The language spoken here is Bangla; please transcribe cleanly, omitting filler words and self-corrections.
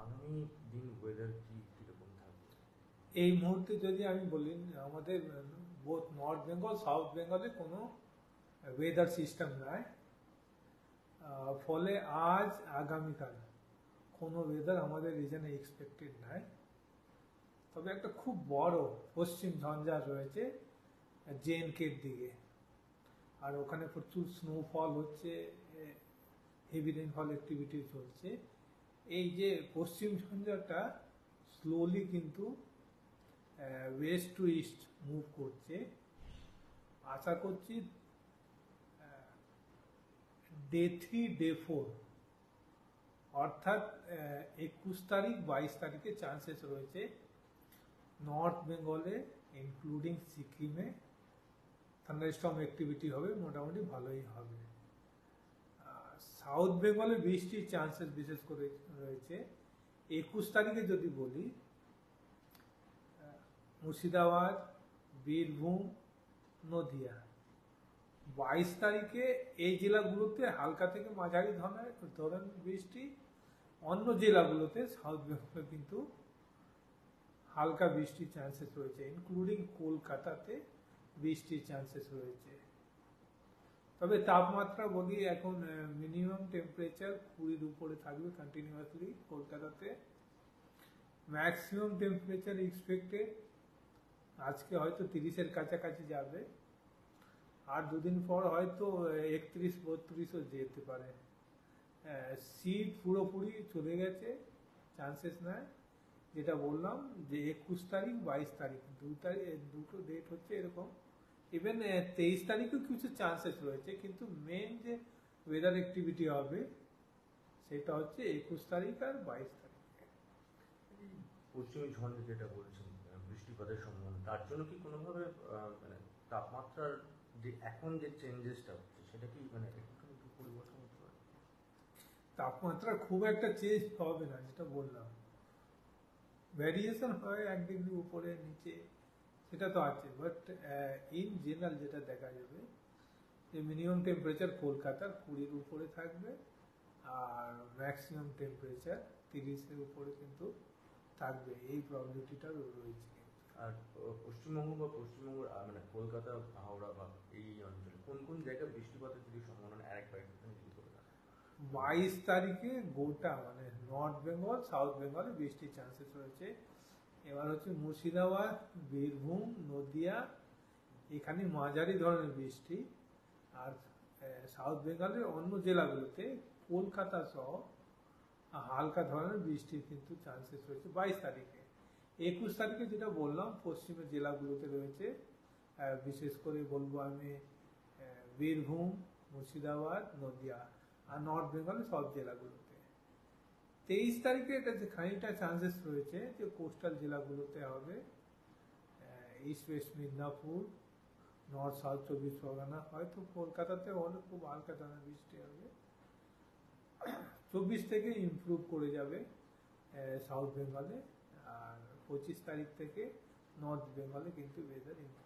আগামী দিন ওয়েদার কিরকম থাকবে? এই মুহূর্তে যদি আমি বলি, আমাদের বোথ নর্থ বেঙ্গল সাউথ বেঙ্গলে কোনো ওয়েদার সিস্টেম নাই, ফলে আজ আগামীকাল কোনো ওয়েদার আমাদের রিজনে এক্সপেক্টেড নাই। তবে একটা খুব বড় পশ্চিম ঝঞ্ঝা রয়েছে জেএনকের দিকে, আর ওখানে প্রচুর স্নোফল হচ্ছে, হেভি রেনফল অ্যাক্টিভিটি চলছে। এই যে পশ্চিম ঝঞ্ঝাটা স্লোলি কিন্তু ওয়েস্ট টু ইস্ট মুভ করছে। আশা করছি ডে 3 ডে 4 অর্থাৎ 21 তারিখ 22 তারিখে চান্সেস রয়েছে নর্থ বেঙ্গলে ইনক্লুডিং সিকিমে থান্ডারস্টর্ম অ্যাক্টিভিটি হবে, মোটামুটি ভালোই হবে। সাউথ বেঙ্গলে বৃষ্টির চান্সেস বিশেষ করে রয়েছে। 21 তারিখে যদি বলি, মুর্শিদাবাদ, বীরভূম, নদিয়া। 22 তারিখে এই জেলাগুলোতে হালকা থেকে মাঝারি ধরনের বৃষ্টি, অন্য জেলাগুলোতে সাউথ বেঙ্গলে কিন্তু হালকা বৃষ্টির চান্সেস রয়েছে, ইনক্লুডিং কলকাতাতে বৃষ্টির চান্সেস রয়েছে। তবে তাপমাত্রা বলি, এখন মিনিমাম টেম্পারেচার 20-র উপরে থাকবে কন্টিনিউয়াসলি কলকাতাতে। ম্যাক্সিমাম টেম্পারেচার এক্সপেক্টেড আজকে হয়তো 30-এর কাছাকাছি যাবে, আর দুদিন পর হয়তো 31-32ও যেতে পারে। শীত পুরোপুরি চলে গেছে, চান্সেস নাই। যেটা বললাম যে 21 তারিখ 22 তারিখ দুটো ডেট হচ্ছে এরকম। ইভেন 23 তারিখেও কিছু চান্সেস রয়েছে, কিন্তু মেন যে ওয়েদার অ্যাক্টিভিটি হবে সেটা হচ্ছে 21 তারিখ আর 22 তারিখ। পশ্চিমী ঝঞ্ঝা যেটা বলছেন বৃষ্টিপাতের সম্ভাবনা, তার জন্য কি কোনোভাবে মানে তাপমাত্রার যে এখন যে চেঞ্জেসটা হচ্ছে সেটা কি মানে একটু পরিবর্তন হতে পারে? তাপমাত্রা খুব একটা চেঞ্জ হবে না, যেটা বললাম ভ্যারিয়েশন হয় 1 ডিগ্রি উপরে নিচে, সেটা তো আছে। বাট ইন জেনারেল যেটা দেখা যাবে যে মিনিমাম টেম্পারেচার কলকাতার 20-র উপরে থাকবে, আর ম্যাক্সিমাম টেম্পারেচার 30-এর উপরে কিন্তু থাকবে, এই প্রবলিটিটা রয়েছে। আর পশ্চিমবঙ্গ বা পশ্চিমবঙ্গ মানে কলকাতা, হাওড়া বা এই অঞ্চলে কোন কোন জায়গায় বৃষ্টিপাতের যদি সম্ভাবনা আরেকবার একটু যদি করে দেন? 22 তারিখে গোটা মানে নর্থ বেঙ্গল সাউথ বেঙ্গলে বৃষ্টির চান্সেস রয়েছে। এবার হচ্ছে মুর্শিদাবাদ, বীরভূম, নদিয়া, এখানে মাঝারি ধরনের বৃষ্টি। আর সাউথ বেঙ্গলের অন্য জেলাগুলোতে কলকাতা সহ হালকা ধরনের বৃষ্টির কিন্তু চান্সেস রয়েছে 22 তারিখে। 21 তারিখে যেটা বললাম পশ্চিমের জেলাগুলোতে রয়েছে, বিশেষ করে বলবো আমি বীরভূম, মুর্শিদাবাদ, নদিয়া, আর নর্থ বেঙ্গলের সব জেলাগুলোতে। 23 তারিখে এটা যে খানিকটা চান্সেস রয়েছে যে কোস্টাল জেলাগুলোতে হবে, east West Midnapore, north south 24 Pargana, হয়তো কলকাতাতে হলে খুব হালকা ধরনের বৃষ্টি হবে। 24 থেকে ইমপ্রুভ করে যাবে সাউথ বেঙ্গলে, আর 25 তারিখ থেকে নর্থ বেঙ্গলে কিন্তু ওয়েদার ইমপ্রুভ